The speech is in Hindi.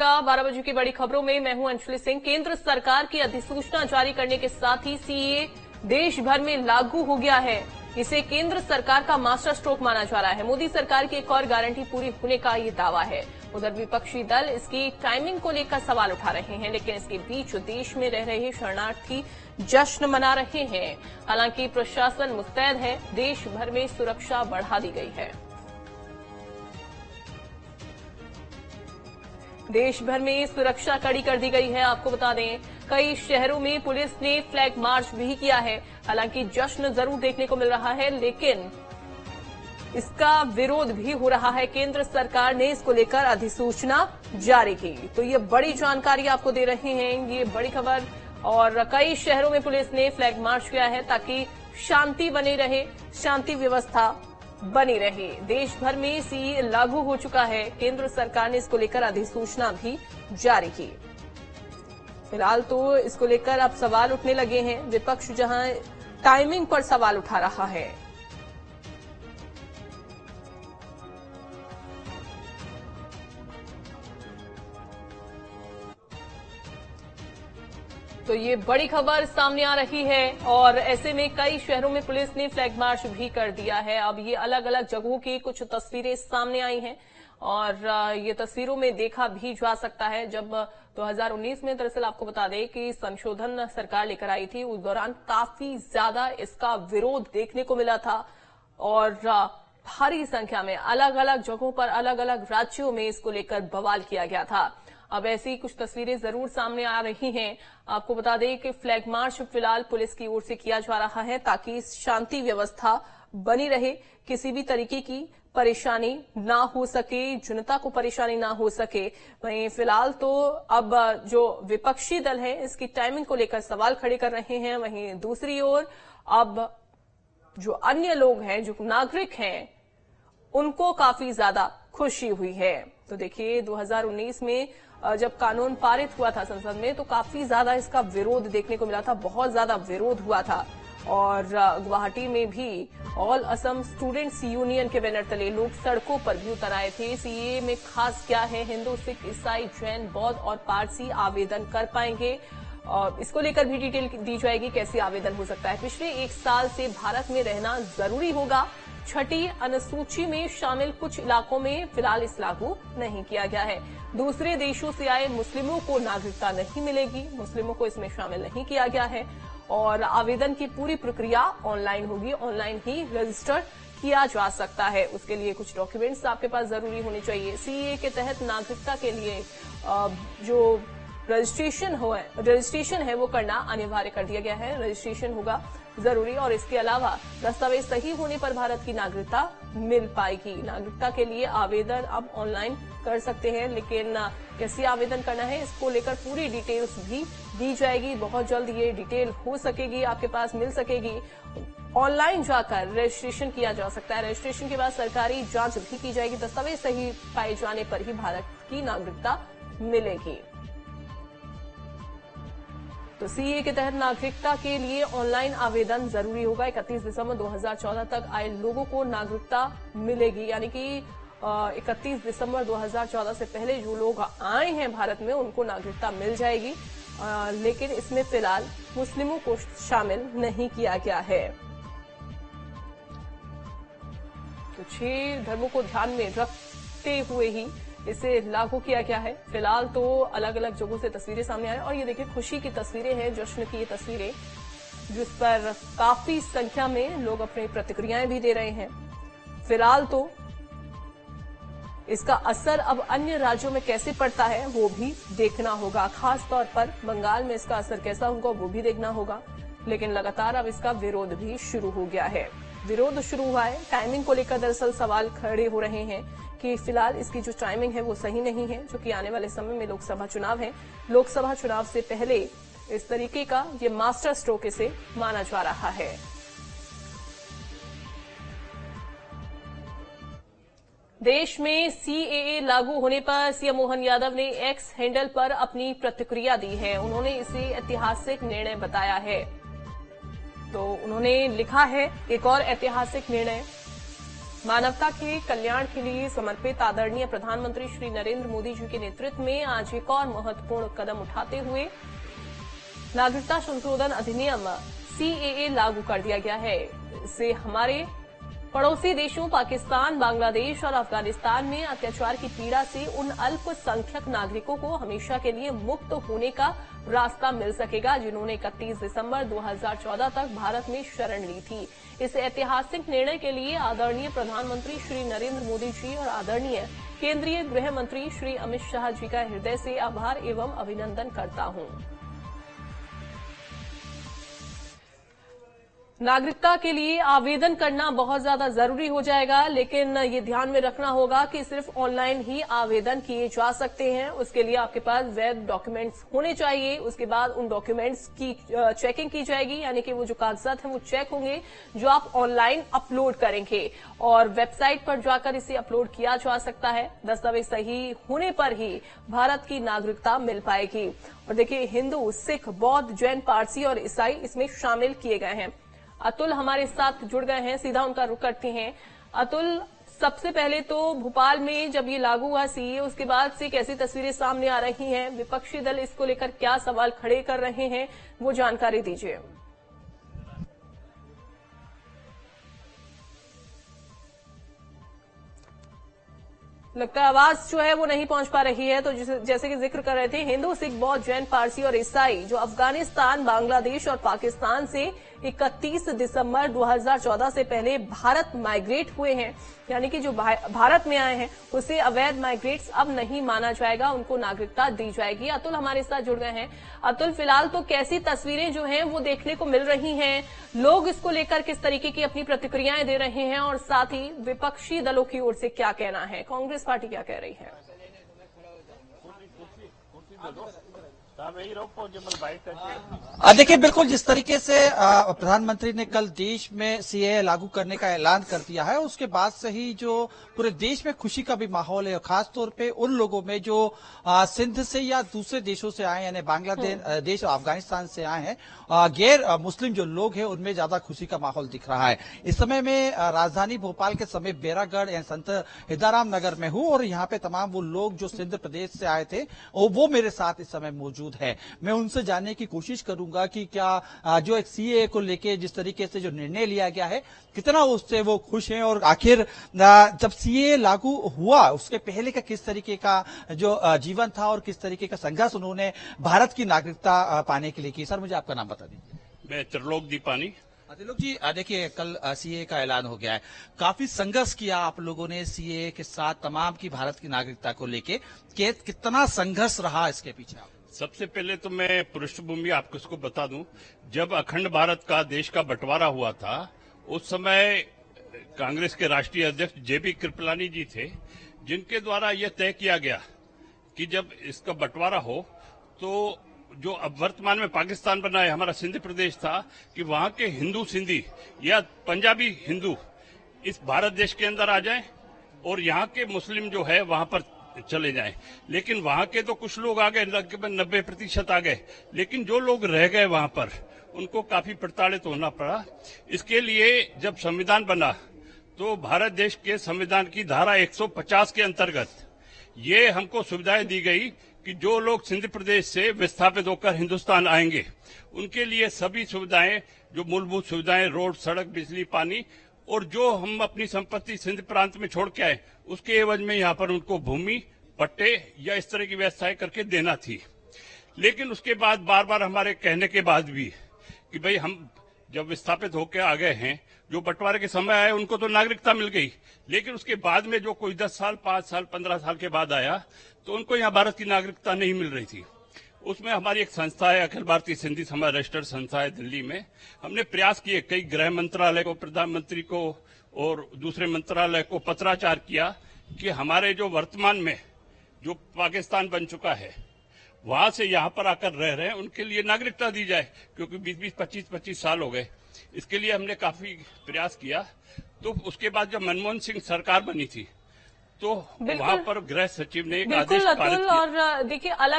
12 बजे की बड़ी खबरों में मैं हूं अंशुली सिंह। केंद्र सरकार की अधिसूचना जारी करने के साथ ही सीएए देश भर में लागू हो गया है। इसे केंद्र सरकार का मास्टर स्ट्रोक माना जा रहा है। मोदी सरकार की एक और गारंटी पूरी होने का ये दावा है। उधर विपक्षी दल इसकी टाइमिंग को लेकर सवाल उठा रहे हैं, लेकिन इसके बीच देश में रह रहे शरणार्थी जश्न मना रहे हैं। हालांकि प्रशासन मुस्तैद है, देश भर में सुरक्षा बढ़ा दी गई है। देश भर में सुरक्षा कड़ी कर दी गई है। आपको बता दें, कई शहरों में पुलिस ने फ्लैग मार्च भी किया है। हालांकि जश्न जरूर देखने को मिल रहा है, लेकिन इसका विरोध भी हो रहा है। केंद्र सरकार ने इसको लेकर अधिसूचना जारी की, तो ये बड़ी जानकारी आपको दे रहे हैं, ये बड़ी खबर। और कई शहरों में पुलिस ने फ्लैग मार्च किया है ताकि शांति बनी रहे, शांति व्यवस्था बनी रहे। देश भर में सीएए लागू हो चुका है। केंद्र सरकार ने इसको लेकर अधिसूचना भी जारी की। फिलहाल तो इसको लेकर अब सवाल उठने लगे हैं। विपक्ष जहां टाइमिंग पर सवाल उठा रहा है, तो ये बड़ी खबर सामने आ रही है। और ऐसे में कई शहरों में पुलिस ने फ्लैग मार्च भी कर दिया है। अब ये अलग अलग जगहों की कुछ तस्वीरें सामने आई हैं और ये तस्वीरों में देखा भी जा सकता है। जब 2019 में दरअसल आपको बता दें कि संशोधन सरकार लेकर आई थी, उस दौरान काफी ज्यादा इसका विरोध देखने को मिला था और भारी संख्या में अलग अलग जगहों पर, अलग अलग राज्यों में इसको लेकर बवाल किया गया था। अब ऐसी कुछ तस्वीरें जरूर सामने आ रही हैं। आपको बता दें कि फ्लैग मार्च फिलहाल पुलिस की ओर से किया जा रहा है ताकि शांति व्यवस्था बनी रहे, किसी भी तरीके की परेशानी ना हो सके, जनता को परेशानी ना हो सके। वहीं फिलहाल तो अब जो विपक्षी दल है इसकी टाइमिंग को लेकर सवाल खड़े कर रहे हैं। वहीं दूसरी ओर अब जो अन्य लोग हैं, जो नागरिक हैं, उनको काफी ज्यादा खुशी हुई है। तो देखिए, 2019 में जब कानून पारित हुआ था संसद में, तो काफी ज्यादा इसका विरोध देखने को मिला था, बहुत ज्यादा विरोध हुआ था। और गुवाहाटी में भी ऑल असम स्टूडेंट्स यूनियन के बैनर तले लोग सड़कों पर भी उतर आए थे। सीएए में खास क्या है, हिंदू, सिख, ईसाई, जैन, बौद्ध और पारसी आवेदन कर पाएंगे। इसको लेकर भी डिटेल दी जाएगी, कैसे आवेदन हो सकता है। पिछले 1 साल से भारत में रहना जरूरी होगा। छठी अनुसूची में शामिल कुछ इलाकों में फिलहाल इस लागू नहीं किया गया है। दूसरे देशों से आए मुस्लिमों को नागरिकता नहीं मिलेगी, मुस्लिमों को इसमें शामिल नहीं किया गया है। और आवेदन की पूरी प्रक्रिया ऑनलाइन होगी, ऑनलाइन ही रजिस्टर किया जा सकता है। उसके लिए कुछ डॉक्यूमेंट्स आपके पास जरूरी होने चाहिए। सीएए के तहत नागरिकता के लिए जो रजिस्ट्रेशन है वो करना अनिवार्य कर दिया गया है। रजिस्ट्रेशन होगा जरूरी और इसके अलावा दस्तावेज सही होने पर भारत की नागरिकता मिल पाएगी। नागरिकता के लिए आवेदन अब ऑनलाइन कर सकते हैं, लेकिन कैसे आवेदन करना है इसको लेकर पूरी डिटेल्स भी दी जाएगी। बहुत जल्द ये डिटेल हो सकेगी, आपके पास मिल सकेगी। ऑनलाइन जाकर रजिस्ट्रेशन किया जा सकता है। रजिस्ट्रेशन के बाद सरकारी जांच भी की जाएगी। दस्तावेज सही पाए जाने पर ही भारत की नागरिकता मिलेगी। तो सीएए के तहत नागरिकता के लिए ऑनलाइन आवेदन जरूरी होगा। 31 दिसंबर 2014 तक आए लोगों को नागरिकता मिलेगी, यानी कि 31 दिसंबर 2014 से पहले जो लोग आए हैं भारत में उनको नागरिकता मिल जाएगी। लेकिन इसमें फिलहाल मुस्लिमों को शामिल नहीं किया गया है। तो 6 धर्मों को ध्यान में रखते हुए ही इसे लागू किया गया है। फिलहाल तो अलग अलग जगहों से तस्वीरें सामने आ रही हैं और ये देखिए, खुशी की तस्वीरें हैं, जश्न की ये तस्वीरें, जिस पर काफी संख्या में लोग अपनी प्रतिक्रियाएं भी दे रहे हैं। फिलहाल तो इसका असर अब अन्य राज्यों में कैसे पड़ता है वो भी देखना होगा। खास तौर पर बंगाल में इसका असर कैसा होगा वो भी देखना होगा। लेकिन लगातार अब इसका विरोध भी शुरू हो गया है। विरोध शुरू हुआ है, टाइमिंग को लेकर दरअसल सवाल खड़े हो रहे हैं कि फिलहाल इसकी जो टाइमिंग है वो सही नहीं है, जो कि आने वाले समय में लोकसभा चुनाव है। लोकसभा चुनाव से पहले इस तरीके का ये मास्टर स्ट्रोक इसे माना जा रहा है। देश में सीएए लागू होने पर सीएम मोहन यादव ने एक्स हैंडल पर अपनी प्रतिक्रिया दी है। उन्होंने इसे ऐतिहासिक निर्णय बताया है। तो उन्होंने लिखा है, एक और ऐतिहासिक निर्णय मानवता के कल्याण के लिए समर्पित आदरणीय प्रधानमंत्री श्री नरेंद्र मोदी जी के नेतृत्व में आज एक और महत्वपूर्ण कदम उठाते हुए नागरिकता संशोधन अधिनियम सीएए लागू कर दिया गया है। इससे हमारे पड़ोसी देशों पाकिस्तान, बांग्लादेश और अफगानिस्तान में अत्याचार की पीड़ा से उन अल्पसंख्यक नागरिकों को हमेशा के लिए मुक्त होने का रास्ता मिल सकेगा, जिन्होंने 31 दिसंबर 2014 तक भारत में शरण ली थी। इस ऐतिहासिक निर्णय के लिए आदरणीय प्रधानमंत्री श्री नरेंद्र मोदी जी और आदरणीय केंद्रीय गृह मंत्री श्री अमित शाह जी का हृदय से आभार एवं अभिनंदन करता हूं। नागरिकता के लिए आवेदन करना बहुत ज्यादा जरूरी हो जाएगा, लेकिन ये ध्यान में रखना होगा कि सिर्फ ऑनलाइन ही आवेदन किए जा सकते हैं। उसके लिए आपके पास वैध डॉक्यूमेंट्स होने चाहिए। उसके बाद उन डॉक्यूमेंट्स की चेकिंग की जाएगी, यानी कि वो जो कागजात हैं वो चेक होंगे जो आप ऑनलाइन अपलोड करेंगे और वेबसाइट पर जाकर इसे अपलोड किया जा सकता है। दस्तावेज सही होने पर ही भारत की नागरिकता मिल पाएगी। और देखिए, हिंदू, सिख, बौद्ध, जैन, पारसी और ईसाई इसमें शामिल किए गए हैं। अतुल हमारे साथ जुड़ गए हैं, सीधा उनका रुख करते हैं। अतुल, सबसे पहले तो भोपाल में जब ये लागू हुआ सीए, उसके बाद से कैसी तस्वीरें सामने आ रही हैं, विपक्षी दल इसको लेकर क्या सवाल खड़े कर रहे हैं, वो जानकारी दीजिए। लगता है आवाज जो है वो नहीं पहुंच पा रही है। तो जैसे कि जिक्र कर रहे थे, हिंदू, सिख, बौद्ध, जैन, पारसी और ईसाई जो अफगानिस्तान, बांग्लादेश और पाकिस्तान से 31 दिसंबर 2014 से पहले भारत माइग्रेट हुए हैं, यानी कि जो भारत में आए हैं उसे अवैध माइग्रेट्स अब नहीं माना जाएगा, उनको नागरिकता दी जाएगी। अतुल हमारे साथ जुड़ गए हैं। अतुल, फिलहाल तो कैसी तस्वीरें जो हैं वो देखने को मिल रही हैं, लोग इसको लेकर किस तरीके की अपनी प्रतिक्रियाएं दे रहे हैं और साथ ही विपक्षी दलों की ओर से क्या कहना है, कांग्रेस पार्टी क्या कह रही है? देखिए, बिल्कुल जिस तरीके से प्रधानमंत्री ने कल देश में सीएए लागू करने का ऐलान कर दिया है, उसके बाद से ही जो पूरे देश में खुशी का भी माहौल है, खास तौर पे उन लोगों में जो सिंध से या दूसरे देशों से आए, यानी बांग्लादेश और अफगानिस्तान से आए हैं, गैर मुस्लिम जो लोग हैं, उनमें ज्यादा खुशी का माहौल दिख रहा है। इस समय में राजधानी भोपाल के समीप बेरागढ़ या संत हिदाराम नगर में हूं और यहाँ पे तमाम वो लोग जो सिंध प्रदेश से आए थे वो मेरे साथ इस समय मौजूद है। मैं उनसे जानने की कोशिश करूंगा कि क्या जो एक सीए को लेके जिस तरीके से जो निर्णय लिया गया है, कितना उससे वो खुश हैं और आखिर जब सीए लागू हुआ उसके पहले का किस तरीके का जो जीवन था और किस तरीके का संघर्ष उन्होंने भारत की नागरिकता पाने के लिए की। सर, मुझे आपका नाम बता दीजिए। मैं त्रिलोक दीपानी। त्रिलोक जी, देखिए कल सीए का ऐलान हो गया है, काफी संघर्ष किया आप लोगों ने सीए के साथ तमाम की भारत की नागरिकता को लेके, कितना संघर्ष रहा इसके पीछे? सबसे पहले तो मैं पृष्ठभूमि आपको इसको बता दूं, जब अखंड भारत का देश का बंटवारा हुआ था उस समय कांग्रेस के राष्ट्रीय अध्यक्ष जेपी कृपलानी जी थे, जिनके द्वारा यह तय किया गया कि जब इसका बंटवारा हो तो जो अब वर्तमान में पाकिस्तान बना है, हमारा सिंध प्रदेश था, कि वहां के हिंदू सिंधी या पंजाबी हिंदू इस भारत देश के अंदर आ जाएं और यहाँ के मुस्लिम जो है वहां पर चले जाएं। लेकिन वहां के तो कुछ लोग आ गए, लगभग 90% आ गए, लेकिन जो लोग रह गए वहां पर उनको काफी प्रताड़ित होना पड़ा। इसके लिए जब संविधान बना तो भारत देश के संविधान की धारा 150 के अंतर्गत ये हमको सुविधाएं दी गई कि जो लोग सिंध प्रदेश से विस्थापित होकर हिंदुस्तान आएंगे उनके लिए सभी सुविधाएं, जो मूलभूत सुविधाएं, रोड, सड़क, बिजली, पानी, और जो हम अपनी संपत्ति सिंध प्रांत में छोड़ के आए उसके एवज में यहाँ पर उनको भूमि, पट्टे या इस तरह की व्यवस्थाएं करके देना थी। लेकिन उसके बाद बार बार हमारे कहने के बाद भी कि भाई हम जब विस्थापित होकर आ गए हैं, जो बंटवारे के समय आए उनको तो नागरिकता मिल गई, लेकिन उसके बाद में जो कोई 10 साल, 5 साल, 15 साल के बाद आया तो उनको यहाँ भारत की नागरिकता नहीं मिल रही थी। उसमें हमारी एक संस्था है, अखिल भारतीय सिंधी समाज रजिस्टर्ड संस्था है दिल्ली में। हमने प्रयास किए, कई गृह मंत्रालय को, प्रधानमंत्री को और दूसरे मंत्रालय को पत्राचार किया कि हमारे जो वर्तमान में जो पाकिस्तान बन चुका है वहां से यहाँ पर आकर रह रहे हैं उनके लिए नागरिकता दी जाए, क्योंकि 20-20, 25-25 साल हो गए। इसके लिए हमने काफी प्रयास किया। तो उसके बाद जब मनमोहन सिंह सरकार बनी थी तो वहां पर गृह सचिव ने एक आदेश पारित किया। और देखिए अलग